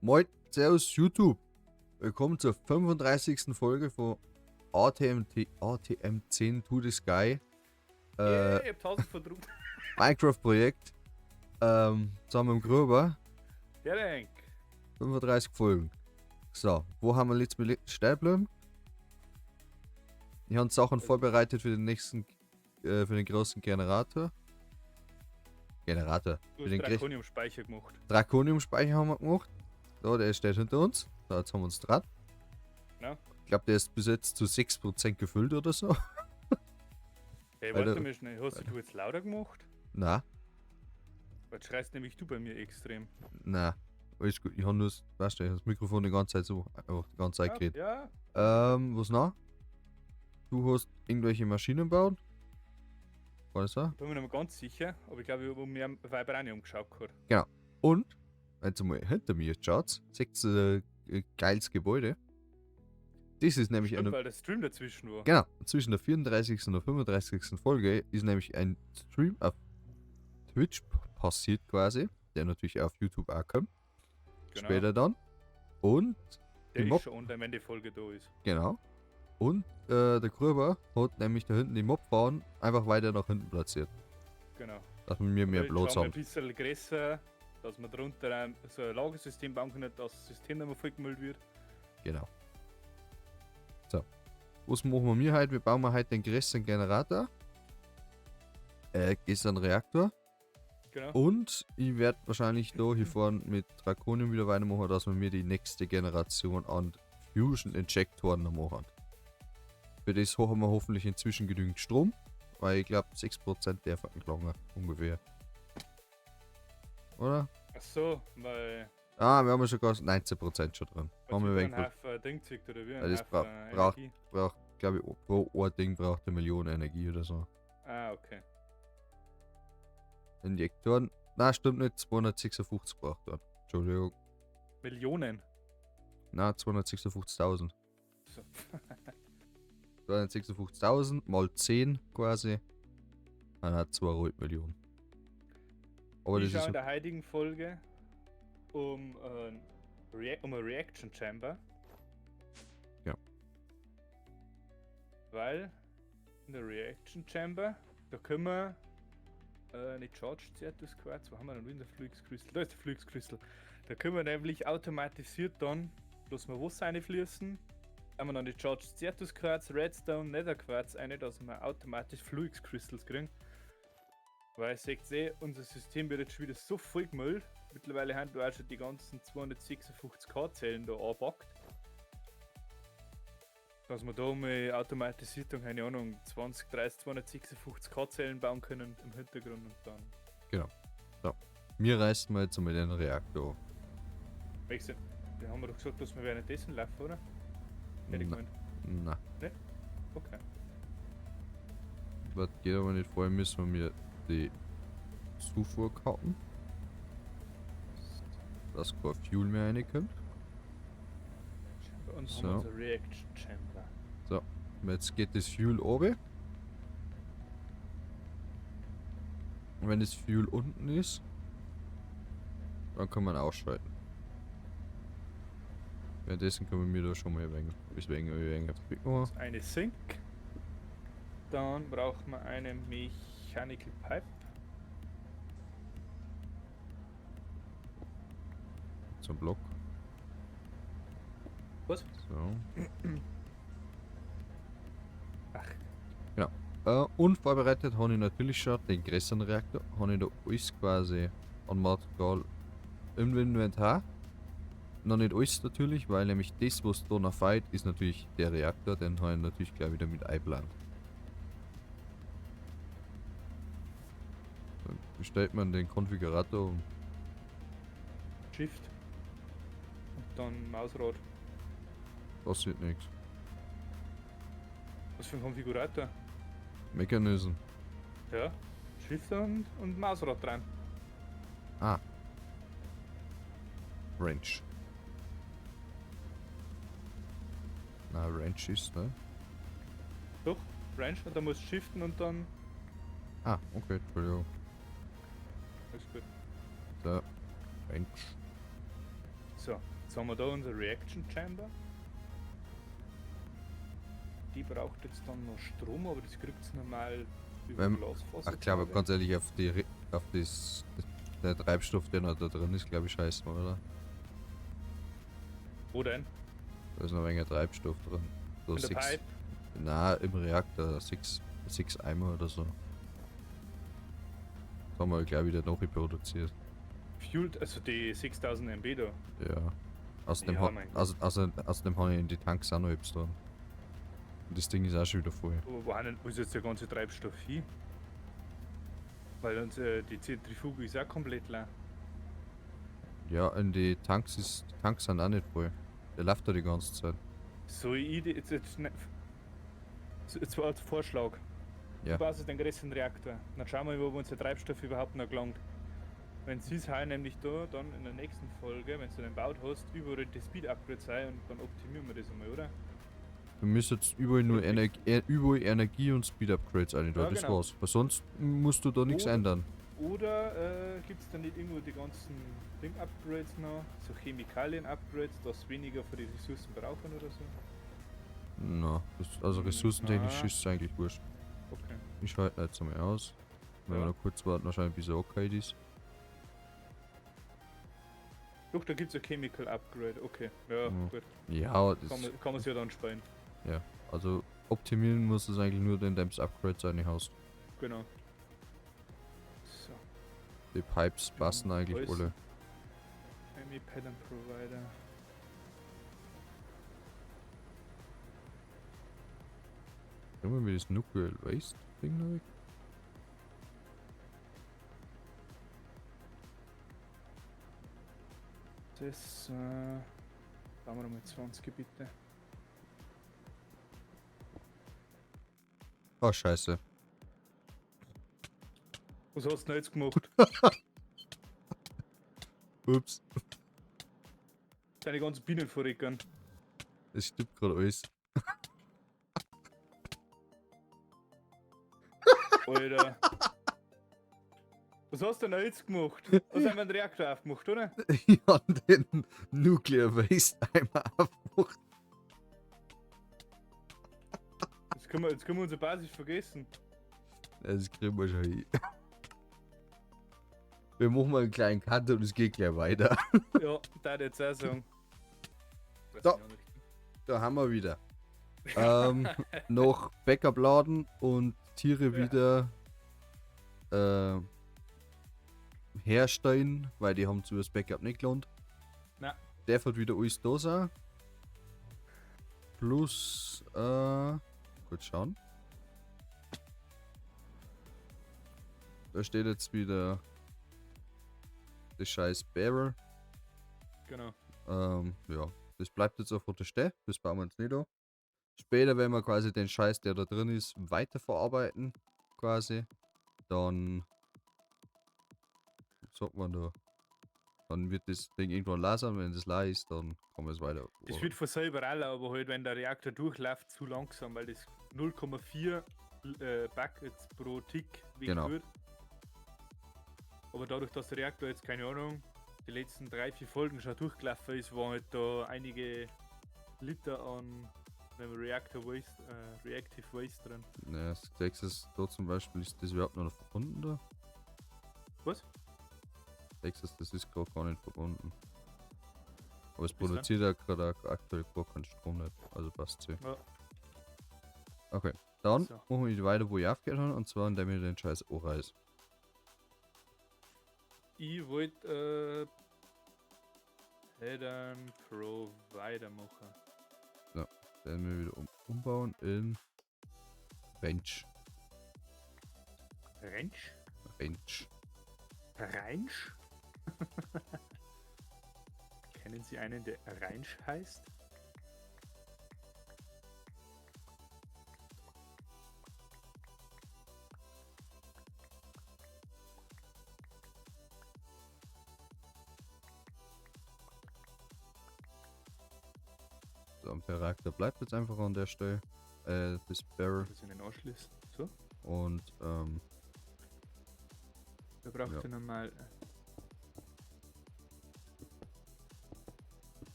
Moin, Servus YouTube. Willkommen zur 35. Folge von ATM 10 to the Sky. Ich hab 1000 verdruckt. Minecraft-Projekt. Zusammen im Gruber. Ja, denk. 35 Folgen. So, wo haben wir letztes Mal stehen geblieben? Ich habe Sachen vorbereitet für den nächsten, für den großen Generator. Du Für hast den Draconium-Speicher gemacht. Draconium-Speicher haben wir gemacht. Da, der steht hinter uns. Da, jetzt haben wir uns dran. Ja. Ich glaube, der ist bis jetzt zu 6% gefüllt oder so. Hey, Weil warte der- mal schnell. Hast du jetzt lauter gemacht? Na, Jetzt schreist nämlich du bei mir extrem. na. Alles gut. Ich habe nur weißt du, das Mikrofon die ganze Zeit so, einfach die ganze Zeit geredet. Ja. Was noch? Du hast irgendwelche Maschinen bauen? War das so? Bin mir nicht mehr ganz sicher, aber ich glaube, ich habe mir Vibranium geschaut gehabt. Und, wenn ihr mal hinter mir schaut, seht ihr ein geiles Gebäude. Das ist nämlich Stimmt, eine. weil der Stream dazwischen war. Genau, zwischen der 34. und der 35. Folge ist nämlich ein Stream auf Twitch passiert quasi, der natürlich auf YouTube auch kommt. Genau. Später dann. Und, Der die ist Mob, schon online, wenn die Folge da ist. genau. Und der Gruber hat nämlich da hinten die Mobfarm einfach weiter nach hinten platziert. Genau. Dass wir mir mehr Weil Platz schauen wir haben. ein bisschen größer, dass wir drunter so ein Lagersystem bauen können, dass das System nicht mehr vollgemüllt wird. Genau. So. Was machen wir heute? Wir bauen heute den größten Generator. Ist ein Reaktor. Genau. Und ich werde wahrscheinlich da hier vorne mit Draconium wieder weitermachen, dass wir mir die nächste Generation an Fusion Injektoren noch machen. Für das haben wir hoffentlich inzwischen genügend Strom, weil ich glaube 6% der verlangen ungefähr. Oder? Ach so, weil. Ah, wir haben ja sogar 19% schon drin. Haben wir ein wenig. Haufen Ding zickt oder wie? Ja, Ein das Haufen braucht, Energie. glaube ich, pro ein Ding braucht eine Million Energie oder so. Ah, okay. Injektoren. Na, stimmt nicht, 256 braucht er. Entschuldigung. Millionen. Na, 256.000. So. 256.000 mal 10 quasi. Dann hat 2 Millionen. Aber Ich das schaue ist. in der heutigen Folge um eine Reaction Chamber. Ja. Weil in der Reaction Chamber, da können wir nicht Charged Certus Quarz, wo haben wir denn in der Flux Crystal? Da ist der Flux Crystal. Da können wir nämlich automatisiert dann, bloß mal Wasser reinfließen, haben wir dann die Charged Certus Quarz, Redstone, Nether Quarz rein, dass wir automatisch Flux Crystals kriegen. Weil seht ihr, unser System wird jetzt schon wieder so voll gemüllt. Mittlerweile haben wir auch schon die ganzen 256k Zellen da anpackt. Dass wir da mal automatisiert dann, keine Ahnung, 20, 30, 256k Zellen bauen können im Hintergrund und dann. Mir reißt mal jetzt einmal den Reaktor. Welches? Da haben wir doch gesagt, dass wir währenddessen laufen, oder? Hätte ich Na. gemeint. Na, Okay. das geht aber nicht. Vorher müssen wir mir die Zufuhr kaufen. Dass kein Fuel mehr reinkommt. Bei uns So. haben wir unsere Reaction Chamber. Jetzt geht das Fuel oben. Und wenn das Fuel unten ist, dann kann man ausschalten. Währenddessen können wir da schon mal ein wenig machen. Eine Sink. Dann brauchen wir eine Mechanical Pipe. Zum Block. Was? So. Ach, Unvorbereitet habe ich natürlich schon den größeren Reaktor. Habe ich da alles quasi an Material im Inventar. Noch nicht alles natürlich, weil nämlich das, was da noch fehlt, ist natürlich der Reaktor. Den habe ich natürlich gleich wieder mit eingeplant. Dann bestellt man den Konfigurator und Shift. Und dann Mausrad. passiert nichts. Was für ein Konfigurator? Mechanism. Ja. Shift und Mausrad dran. Ah. Wrench. Na, Wrench ist, ne? Doch, Range und da musst du shiften und dann. Ah, okay, Entschuldigung. Alles gut. So, Wrench. So, jetzt haben wir da unsere Reaction Chamber. Die braucht jetzt dann noch Strom, aber das kriegt es normal über Wenn- Glasfaser. Ach klar, aber ganz ehrlich, auf der Treibstoff, der noch da drin ist, glaube ich, scheiße, oder? Wo denn? Da ist noch ein wenig Treibstoff drin. So In der Pipe? Na, im Reaktor, 6 Eimer oder so. Das haben wir gleich wieder nachreproduziert. Fueled, also die 6000 MB da. Ja. Außerdem, Ja, mein Gott. außerdem habe ich in die Tanks auch noch etwas drin. Und das Ding ist auch schon wieder voll. Aber wo ist jetzt der ganze Treibstoff hin? Weil uns die Zentrifuge ist auch komplett leer. Ja, in die Tanks sind auch nicht voll. Der läuft da die ganze Zeit. So, jetzt war ein Vorschlag. Ja. Du baust jetzt den größeren Reaktor. Dann schauen wir, wo unser Treibstoff überhaupt noch gelangt. Wenn sie es halt nämlich da, dann in der nächsten Folge, wenn du den baut hast, überall die Speed-Upgrade sein und dann optimieren wir das einmal, oder? Du müsstest überall nur überall Energie und Speed Upgrades ein, Ja, das genau. war's. Weil sonst musst du da nichts Oder- ändern. Oder gibt es dann nicht irgendwo die ganzen Ding-Upgrades noch, so Chemikalien-Upgrades, dass weniger für die Ressourcen brauchen oder so? Na, also ressourcentechnisch Na. ist es eigentlich wurscht. Okay. Ich schalte jetzt einmal aus. Wenn wir Ja. noch kurz warten, wahrscheinlich bis er okay ist. Doch, da gibt es ein Chemical Upgrade, okay. Ja, Ja. gut. Ja, Kann man sich ja dann sparen. also optimieren muss es eigentlich nur den Dams Upgrade sein, Haus. Genau. So, Die Pipes passen eigentlich alles. alle. Amy Pattern Provider. Können wir das Nuclear Waste Ding noch weg? Das, bauen wir nochmal 20 bitte. Oh, scheiße. Was hast du denn jetzt gemacht? Ups. Deine ganzen Bienen verreckern. Das stimmt gerade alles. Alter. Was hast du denn jetzt gemacht? Hast du einmal einen Reaktor aufgemacht, oder? Ich hab den Nuclear Waste einmal abgemacht. Jetzt können wir unsere Basis vergessen. Das kriegen wir schon hin. Wir machen mal einen kleinen Cut und es geht gleich weiter. Ja, da jetzt auch sagen. Da. Da haben wir wieder. Noch Backup laden und Tiere Ja. wieder herstellen, weil die haben zu das Backup nicht gelohnt. Na. Der wird wieder alles da sein. Plus, kurz schauen. Da steht jetzt wieder das scheiß Barrel. Genau. Ja, das bleibt jetzt einfach da stehen. Das bauen wir jetzt nicht an. Später, wenn wir quasi den Scheiß, der da drin ist, weiterverarbeiten, quasi, dann, was sagt man da, dann wird das Ding irgendwann lasern. Wenn das leer ist, dann kann man es weiter. Das wird von selber alle, aber halt, wenn der Reaktor durchläuft, zu langsam, weil das 0,4 Buckets pro Tick wiegt Genau. wird. Aber dadurch, dass der Reaktor jetzt, keine Ahnung, die letzten 3-4 Folgen schon durchgelaufen ist, waren halt da einige Liter an Reactive Waste drin. Ja, Texas, da zum Beispiel, ist das überhaupt noch verbunden da? Was? Texas, das ist gerade gar nicht verbunden. Aber es Ist dann? produziert ja gerade aktuell gar keinen Strom nicht. Also passt sie. Ja. Okay, dann So. machen wir weiter, wo ich aufgehört habe, und zwar indem wir den scheiß Ohrreis. Ich wollte Pattern Provider machen. Den wir wieder umbauen in Bench. Rensch? Bench. Reinsch? Kennen Sie einen, der Reinsch heißt? So, und der Reaktor bleibt jetzt einfach an der Stelle. Das Barrel. Das in den Anschluss. So, Und wir brauchen Ja. nochmal.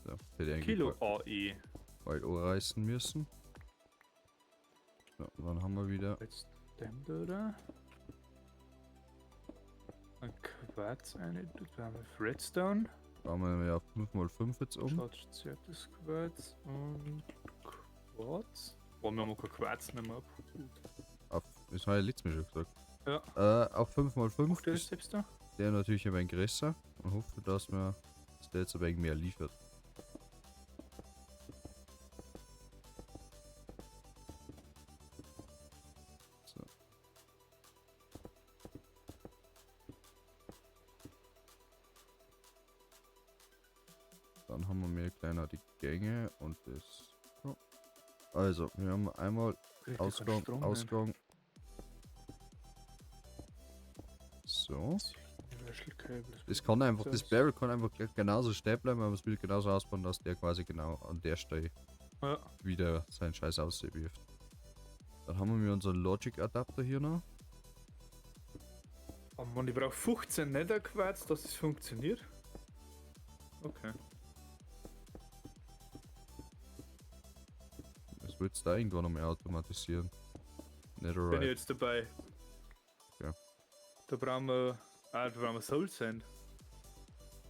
So, hätte ich eigentlich Kilo AE. bald anreißen müssen. So, und dann haben wir wieder. Jetzt den da, oder? Ein Quarz eine, da haben wir Redstone. Bauen wir ja 5x5 jetzt um. Charged Quarz und Quarz. Oh, wir haben auch kein Quarz nicht mehr ab. Gut. Das habe ich letztes Mal schon gesagt. Ja. Auf 5x5 Das ist selbst da? der natürlich ein wenig größer und hoffe, dass der jetzt ein wenig mehr liefert. So. Dann haben wir mehr kleiner die Gänge und das. So. Also, wir haben einmal Kriegt Ausgang, Strom Ausgang. So. Das kann einfach, das Barrel kann einfach genauso stehen bleiben, aber es will genauso ausbauen, dass der quasi genau an der Stelle Ja. wieder seinen Scheiß auswirft. Dann haben wir unseren Logic Adapter hier noch. Oh Mann, ich brauche 15 Netherquarz, dass es funktioniert. Okay. Das wird da irgendwann noch mehr automatisieren. Bin ich Netherite. jetzt dabei. Ja. Da brauchen wir. Da brauchen wir Soul Sand.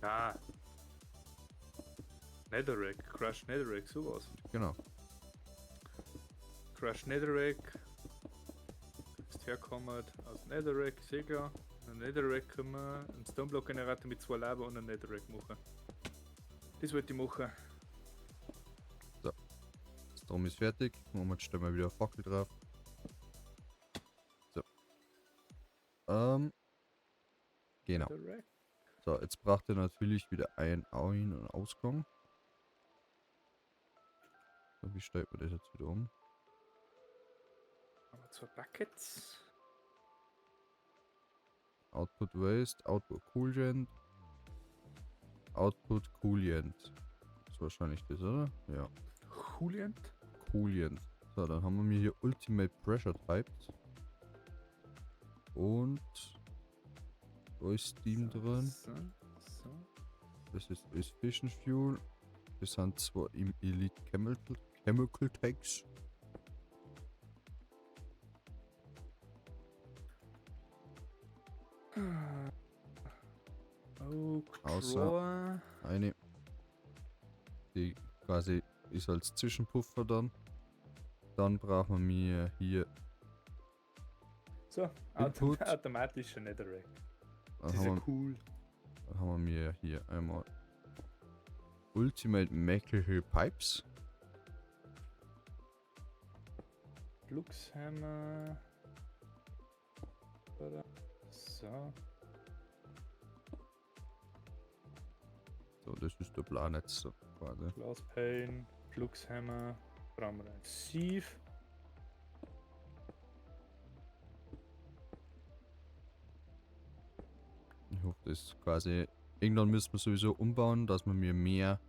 Ah. Netherrack, Crush Netherrack, sowas. Genau. Crush Netherrack. Ist herkommen aus Netherrack, sehr klar. Ein Netherrack können wir einen Stoneblock Generator mit 2 Lava und einen Netherrack machen. Das wollte ich machen. Das Strom ist fertig. Moment, stellen wir wieder eine Fackel drauf. So. Genau. Netherrack. So, jetzt braucht er natürlich wieder einen Ein- und Ausgang. So, wie stellt man das jetzt wieder um? Haben wir 2 Buckets. Output Waste, Output Coolant, Output Coolant. Das ist wahrscheinlich das, oder? Ja. Coolant. Coolant. So, dann haben wir hier Ultimate Pressure Types. Und da ist Steam drin. So. Das ist Fission Fuel. Das sind zwar im Elite Chemical Tags. Außer- Eine. Die quasi ist als Zwischenpuffer dann. Dann brauchen wir hier. So, Input. automatischer Netherrack. Dann Das ist ja haben, cool. dann haben wir hier einmal Ultimate Mechanical Pipes. Fluxhammer. So. So, das ist der Plan jetzt so quasi. Glaspane, Fluxhammer. Brauchen wir ein Sieve. Ich hoffe, das ist quasi. Irgendwann müssen wir sowieso umbauen, dass wir mir mehr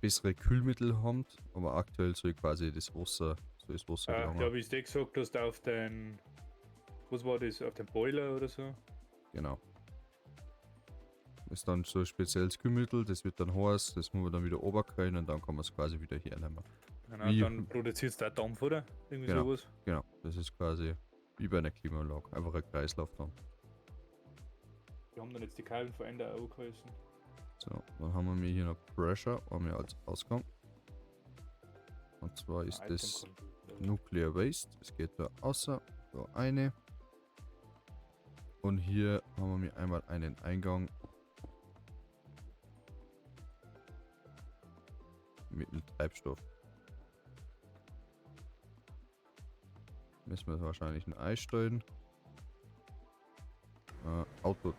bessere Kühlmittel haben. Aber aktuell soll quasi das Wasser gelangen. Ja, wie es dir gesagt hast, auf den. Was war das? Auf den Boiler oder so? Genau. Das ist dann so ein spezielles Kühlmittel, das wird dann heiß, das muss man dann wieder runterkriegen und dann kann man es quasi wieder hernehmen. Genau, Wie- dann produziert es der Dampf, oder? Irgendwie Genau. sowas. Genau, das ist quasi wie bei einer Klimaanlage, einfach ein Kreislauf dann. Wir haben dann jetzt die Kabel von Ende auch geheißen. So, dann haben wir hier noch Pressure, haben wir als Ausgang. Und zwar ist das Nuclear Waste, es geht da außer, da eine. Und hier haben wir einmal einen Eingang mit dem Treibstoff. Müssen wir wahrscheinlich ein Ei stellen. Output.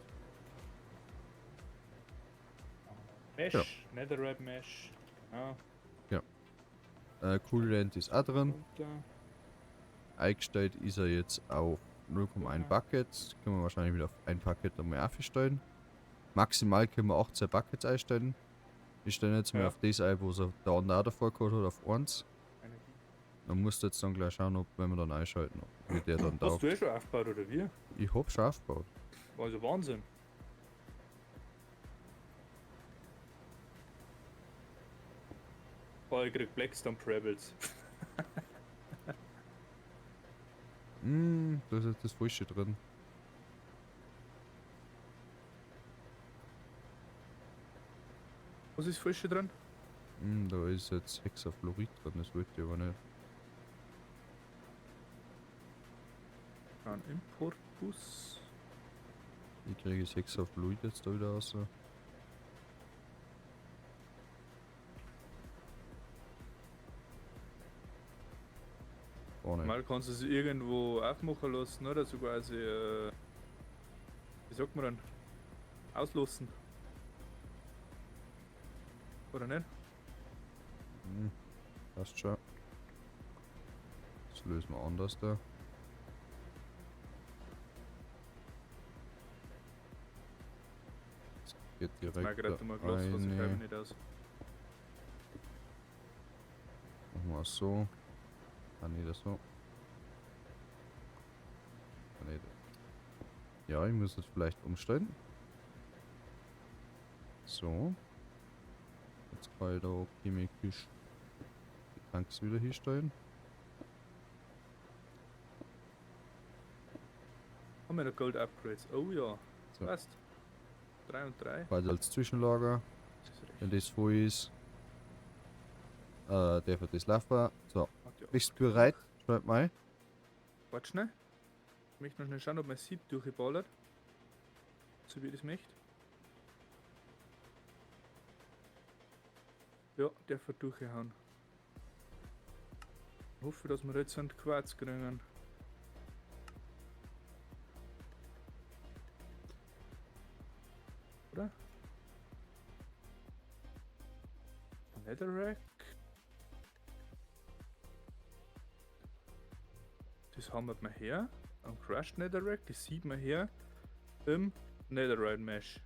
Mesh, Ja. Netherrack Mesh. Ja. Coolant ist auch drin. Runter. Eingestellt ist er jetzt auf 0,1 Bucket. Können wir wahrscheinlich wieder auf ein Bucket einmal aufstellen. Maximal können wir 18 Buckets einstellen. Ich stelle jetzt mal Ja. auf das ein, wo er da und da davor gehabt hat, auf 1. Energie. Man muss jetzt dann gleich schauen, ob, wenn wir dann einschalten, ob wird der dann da. Hast du eh schon aufgebaut oder wie? Ich hab schon aufgebaut. Also Wahnsinn. Oh, ich krieg Blackstone Rebels. Da ist jetzt das Falsche drin. Was ist Frische drin? Da ist jetzt Hexafluorid drin, das wollte ich aber nicht. Ein Importbus. Ich kriege das Hexafluorid jetzt da wieder raus. Oh nein. Mal kannst du es irgendwo aufmachen lassen, oder? So quasi, wie sagt man dann? Auslosen. Oder nicht? Passt schon. Das lösen wir anders da. Das geht Jetzt direkt mag ich gerade mal da Glas, was ich habe rein. nicht aus. Machen wir so. Ah ne, das so. Ah, nee, das. Ja, ich muss es vielleicht umstellen. So. Jetzt kann ich da chemisch die Tanks wieder hinstellen. Haben wir noch Gold Upgrades? Oh ja. So. Passt. 3 und 3. Quasi als Zwischenlager, Das ist recht. wenn das voll ist. Der für das laufen. So, Hat ja bist auch du bereit? Schreib mal. Warte schnell. Ich möchte noch schnell schauen, ob mein Sieb durchgeballert. So wie ich das möchte. Ja, der wird durchgehauen. Ich hoffe, dass wir jetzt einen Quarz kriegen. Oder? Netherrack. Das haben wir mal her. Am Crushed Netherrack, das sieht man her. Im Netherite Mesh.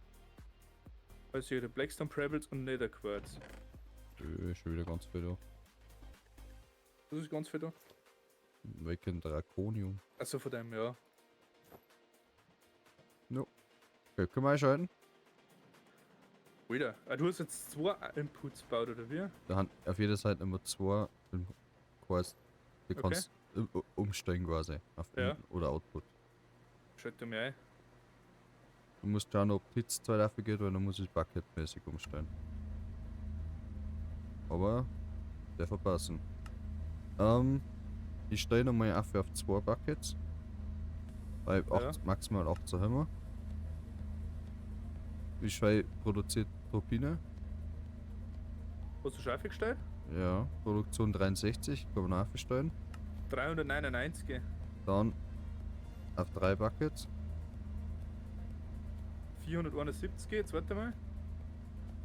Also hier der Blackstone Pebbles und Nether Quartz. Schon wieder ganz viel da. Das ist ganz viel da. Wegen Draconium. Also von dem, ja. Okay, können wir einschalten? Wieder. Ah, du hast jetzt 2 Inputs gebaut, oder wie? Da haben auf jeder Seite immer 2 quasi. Du Okay. kannst umsteigen quasi. Auf Ja. In- oder Output. Schaut mir ein. Du musst schauen, ob die Hitze dafür geht, weil dann muss ich bucketmäßig umstellen. Aber der verpassen. Ich stelle nochmal auf 2 Buckets. Weil Ja. maximal 18 haben wir. Wie viel produziert Turbine? Hast du schon aufgestellt? Ja, Produktion 63, kann man nachstellen. 399. Dann auf 3 Buckets. 471. Jetzt warte mal.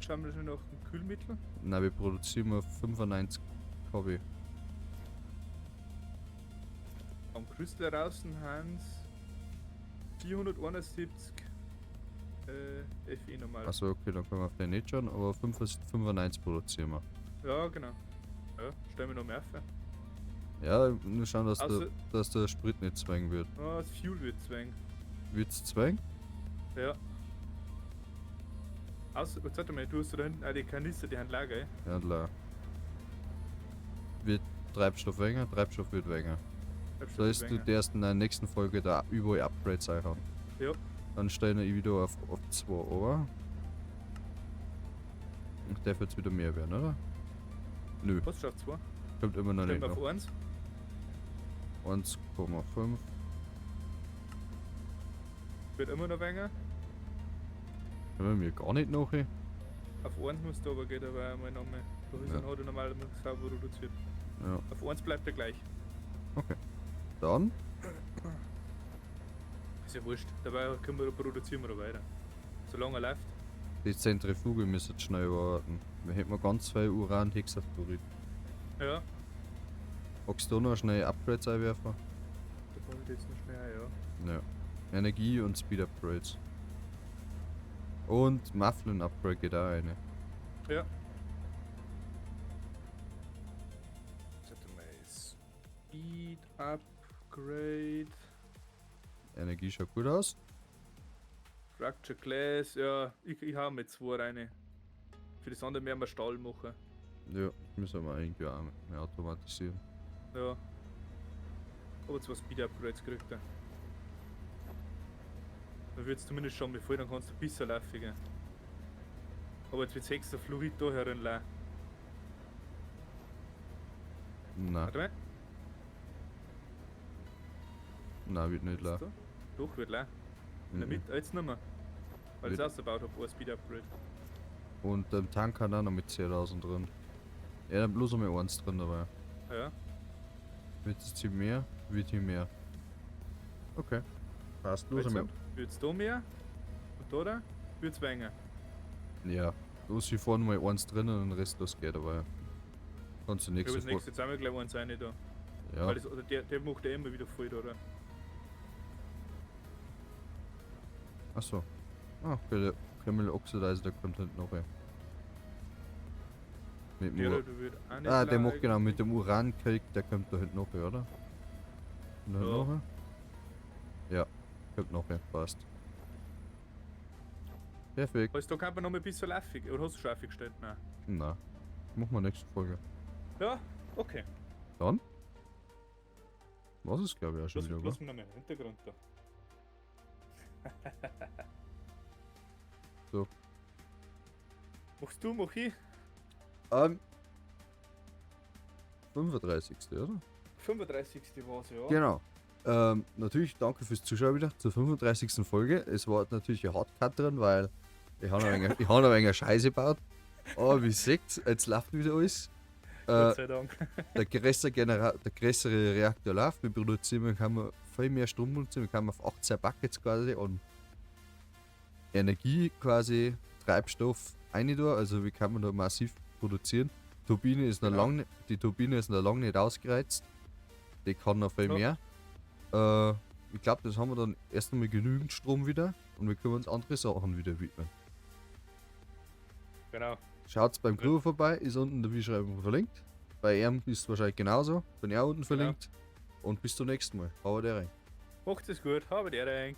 Schauen wir schon nach dem Kühlmittel. Na, wir produzieren auf 95 kW. Am Krüstler draußen haben 471 FE normal. Achso, okay, dann können wir auf den nicht schauen, aber 95 produzieren wir. Ja, genau. Ja, stellen wir noch mehr auf. Ja, nur schauen, Also- dass der Sprit nicht zwängen wird. Ah, das Fuel wird zwängen. Wird's zwängen? Ja. Außer, jetzt warte mal, du hast da hinten auch die Kanister, die haben Lager, Ja, klar. Wird Treibstoff weniger, Treibstoff wird weniger. Da ist du erst in der nächsten Folge da überall Upgrades einhauen. Ja. Dann stellen wir wieder auf 2 Over. Und der wird wieder mehr werden, oder? Nö, Was schafft 2? kommt immer noch Stellen nicht wir noch. auf 1. 1,5. Wird immer noch weniger. Können wir gar nicht noch. Auf 1 musst du aber gehen, aber einmal nochmal. Da ist Ja. dann hat er normalerweise sauber reduziert. Ja, Auf 1 bleibt er gleich. dann. Ist ja wurscht. Dabei produzieren wir da weiter. Solange er läuft. Die Zentrifuge müssen jetzt schnell warten. Wir hätten ganz viel Uran-Hexafluorid. Ja. Magst du noch schnell Upgrades einwerfen? Da brauche ich jetzt noch schnell ein, ja. Ja. Energie und Speed Upgrades. Und Mufflin Upgrade geht auch eine. Ja. Jetzt hat er mal Speed Upgrade. Energie schaut gut aus. Fracture Glass, ja, ich hau mit 2 rein. Für das andere werden wir Stahl machen. Ja, müssen wir irgendwie auch mehr automatisieren. Ja. Aber 2 Speed-Upgrades kriegt er. Dann wird es zumindest schon bevor, dann kannst du ein bisschen laufen gehen. Aber jetzt wird 6 der Fluorid da herunterlassen. Nein, Warte mal. nein, wird nicht Jetzt laufen. da? Doch, wird leer. In der Mhm. Mitte, jetzt nicht mehr. Weil ich Wird- es ausgebaut habe, ein Speed-Upgrade. Und im Tank hat er noch mit 10.000 drin. Ja, dann bloß einmal 1 drin dabei. Ja. Wird es hier mehr, wird hier mehr. Okay. Passt, bloß einmal. Wird es da mehr? Und da wird es weniger. Ja, bloß hier vorne mal 1 drin und den Rest los geht dabei. Kannst du Ich nichts habe das sofort. nächste zusammen gleich eins rein da. Ja, Weil das, oder der macht ja immer wieder voll, oder? achso. Ah, okay, der Camel Oxidizer, der kommt hinten noch rein. Mit dem Der, Ur der wird auch nicht der blau macht genau mit eigentlich. dem Urankrieg, der kommt da hinten noch rein, oder? Und da Ja. noch rein? Ja, kommt noch rein, passt. Perfekt. Also da kann man noch mal ein bisschen laufen. Oder hast du schon aufgestellt? Nein. Na, machen wir nächste Folge. Ja, okay. Dann? Was ist, glaube ich, auch schon wieder, Lass oder? mich noch mal im Hintergrund da. So. Machst du, mach ich? 35. oder? 35. war's, ja. Genau. Natürlich danke fürs Zuschauen wieder zur 35. Folge. Es war natürlich ein Hardcut drin, weil ich habe ein wenig Scheiße gebaut. Aber wie ihr seht, jetzt läuft wieder alles. Gott sei Dank. Der größere Reaktor läuft. Kann man viel mehr Strom nutzen. Wir können auf 18 Buckets quasi und Energie quasi, Treibstoff rein tun. Also wie kann man da massiv produzieren. Genau. Die Turbine ist noch lange nicht ausgereizt. Die kann noch viel Ja. mehr. Ich glaube, das haben wir dann erst einmal genügend Strom wieder und wir können uns andere Sachen wieder widmen. Genau. Schaut's beim Crew vorbei, ist unten in der Beschreibung verlinkt. Bei ihm ist es wahrscheinlich genauso, bin ich auch unten verlinkt. Und bis zum nächsten Mal. Hau der rein. Macht es gut, habe der Dank.